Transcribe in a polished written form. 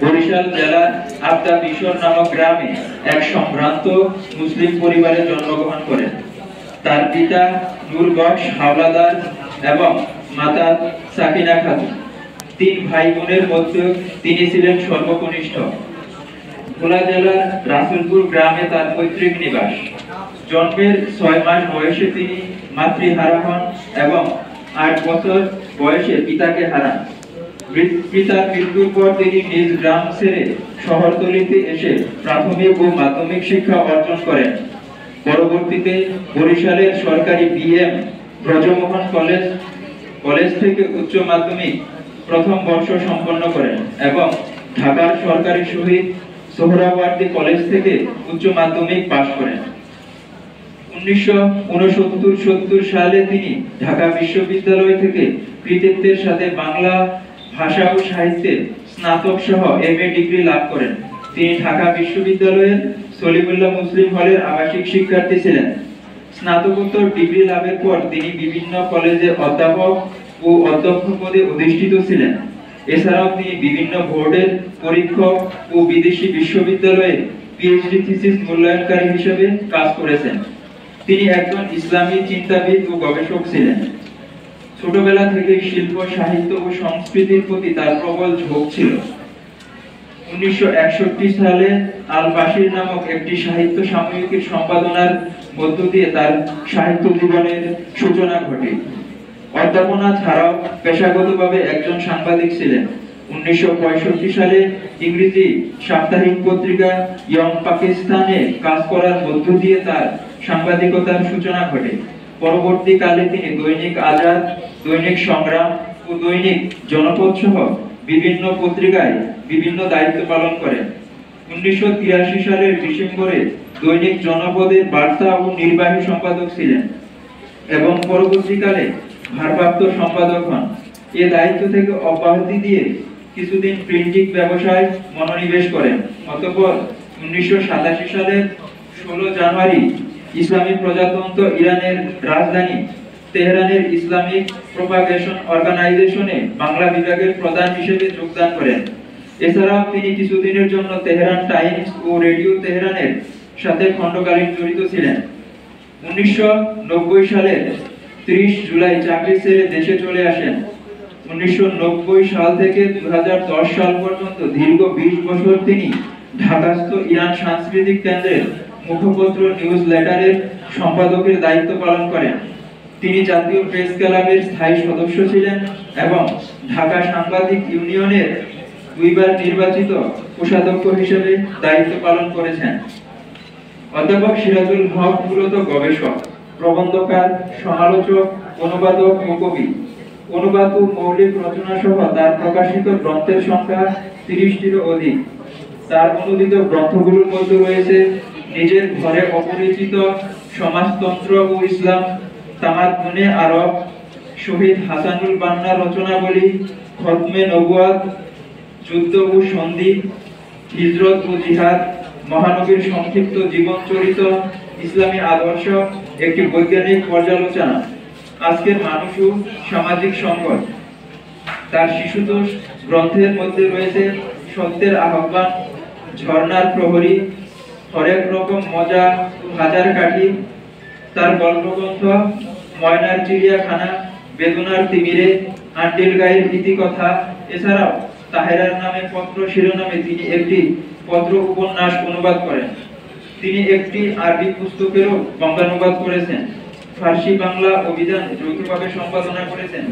বরিশাল জেলার আবদা মিশর নামক গ্রামে এক সম্ভ্রান্ত মুসলিম পরিবারে জন্মগ্রহণ করেন। তার পিতা নূর বক্স হাওলাদার এবং মাতা সাকিনা খাতুন। তিন ভাই বোনের মধ্যে তিনি ছিলেন সর্বকনিষ্ঠ। ভোলা জেলার রাসুলপুর গ্রামে তার পৈতৃক নিবাস। জন্মের 6 মাস বয়সে তিনি মাতৃহারা হন এবং 8 বছর বয়সে পিতাকে হারান। পিতার মৃত্যুর পর তিনি নিজ গ্রাম ছেড়ে শহরতলিতে এসে প্রাথমিক ও মাধ্যমিক শিক্ষা অর্জন করেন। পরবর্তীতে বরিশালের সরকারি বিএম ব্রজমোহন কলেজ থেকে উচ্চ মাধ্যমিক প্রথম বর্ষ সম্পন্ন করেন এবং ঢাকার সরকারি শহীদ সোহরাওয়ার্দী কলেজ থেকে উচ্চ মাধ্যমিক পাশ করেন। 1969-70 সালে তিনি ঢাকা বিশ্ববিদ্যালয় থেকে কৃতিত্বের সাথে বাংলা ভাষা ও সাহিত্যে স্নাতক সহ এমএ ডিগ্রি লাভ করেন। তিনি ঢাকা বিশ্ববিদ্যালয়ের সলিমুল্লাহ মুসলিম হলের আবাসিক শিক্ষার্থী ছিলেন। স্নাতকোত্তর ডিগ্রি লাভের পর তিনি বিভিন্ন কলেজে অধ্যাপক ও অধ্যক্ষ পদে অধিষ্ঠিত ছিলেন। এছাড়াও তিনি বিভিন্ন বোর্ডের পরীক্ষক ও বিদেশি বিশ্ববিদ্যালয়ে পিএইচডি থিসিস মূল্যায়নকারী হিসেবে কাজ করেছেন। তিনি একজন ইসলামী চিন্তাবিদ ও গবেষক ছিলেন। ছোটবেলা থেকে শিল্প, সাহিত্য ও সংস্কৃতির প্রতি তার প্রবল ঝোঁক ছিল। 1961 সালে আল বাশির নামক একটি সাহিত্য সাময়িকীর সম্পাদনার মধ্য দিয়ে তার সাহিত্য জীবনের সূচনা ঘটে। অধ্যাপনা ছাড়াও পেশাগতভাবে একজন সাংবাদিক ছিলেন। 1965 সালে ইংরেজি সাপ্তাহিক পত্রিকা ইয়ং পাকিস্তানে কাজ করার মধ্য দিয়ে তার সাংবাদিকতার সূচনা ঘটে। পরবর্তীকালে তিনি দৈনিক আজাদ, দৈনিক সংগ্রাম ও দৈনিক জনপদ সহ বিভিন্ন পত্রিকায় বিভিন্ন দায়িত্ব পালন করেন। 1983 সালের ডিসেম্বরে দৈনিক জনপদের বার্তা ও নির্বাহী সম্পাদক ছিলেন এবং পরবর্তীকালে ভারপ্রাপ্ত সম্পাদক হন। এ দায়িত্ব থেকে অব্যাহতি দিয়ে কিছুদিন প্রিন্টিং ব্যবসায় মনোনিবেশ করেন। অতঃপর 1987 সালের 16 জানুয়ারি ইসলামী প্রজাতন্ত্র ইরানের রাজধানী তেহরানের ইসলামিক প্রপাগেশন অর্গানাইজেশনে বাংলা বিভাগের প্রধান হিসেবে যোগদান করেন। এছাড়াও তিনি কিছুদিনের জন্য তেহরান টাইমস ও রেডিও তেহরানের সাথে খণ্ডকালীন জড়িত ছিলেন। 1990 সালের 30 জুলাই চাকরি ছেড়ে দেশে চলে আসেন। 1990 সাল থেকে 2010 সাল পর্যন্ত দীর্ঘ 20 বছর তিনি ঢাকাস্থ ইরান সাংস্কৃতিক কেন্দ্রের মুখপত্র নিউজ লেটারের সম্পাদকের দায়িত্ব পালন করেন। তিনি জাতীয় প্রেস ক্লাবের স্থায়ী সদস্য ছিলেন এবং ঢাকা সাংবাদিক ইউনিয়নের 2 বার নির্বাচিত কোষাধ্যক্ষ হিসেবে দায়িত্ব পালন করেছেন। অধ্যাপক সিরাজুল হক মূলত গবেষক, প্রবন্ধকার, সমালোচক, অনুবাদক ও কবি। অনুবাদ ও মৌলিক রচনা সহ তার প্রকাশিত গ্রন্থের সংখ্যা 30টিরও অধিক। তার অনুদিত গ্রন্থগুলোর মধ্যে রয়েছে নিজের ঘরে অপরিচিত, সমাজতন্ত্র ও ইসলাম, তামাদ্দুনে আরব, শহীদ হাসানুল বান্না রচনাবলী, খতমে নবুয়াত, যুদ্ধ ও সন্ধি, হিজরত ও জিহাদ, মহানবীর সংক্ষিপ্ত জীবন চরিত, ইসলামী আদর্শ, একটি বৈজ্ঞানিক পর্যালোচনা, আজকের মানুষ ও সামাজিক সংকট। তার শিশুতোষ গ্রন্থের মধ্যে রয়েছে সত্যের আহ্বান, ঝর্ণার প্রহরী, হরেক রকম মজা, হাজার কাঠি। তার গল্পগ্রন্থ ময়নার চিড়িয়াখানা, বেদনার তিমিরে, আন্টিল গায়ের ইতিকথা। এছাড়াও তাহেরার নামে পত্র শিরোনামে তিনি একটি পত্র উপন্যাস অনুবাদ করেন। তিনি একটি আরবি পুস্তকেরও বঙ্গানুবাদ করেছেন। ফার্সি বাংলা অভিধান যৌথভাবে সম্পাদনা করেছেন।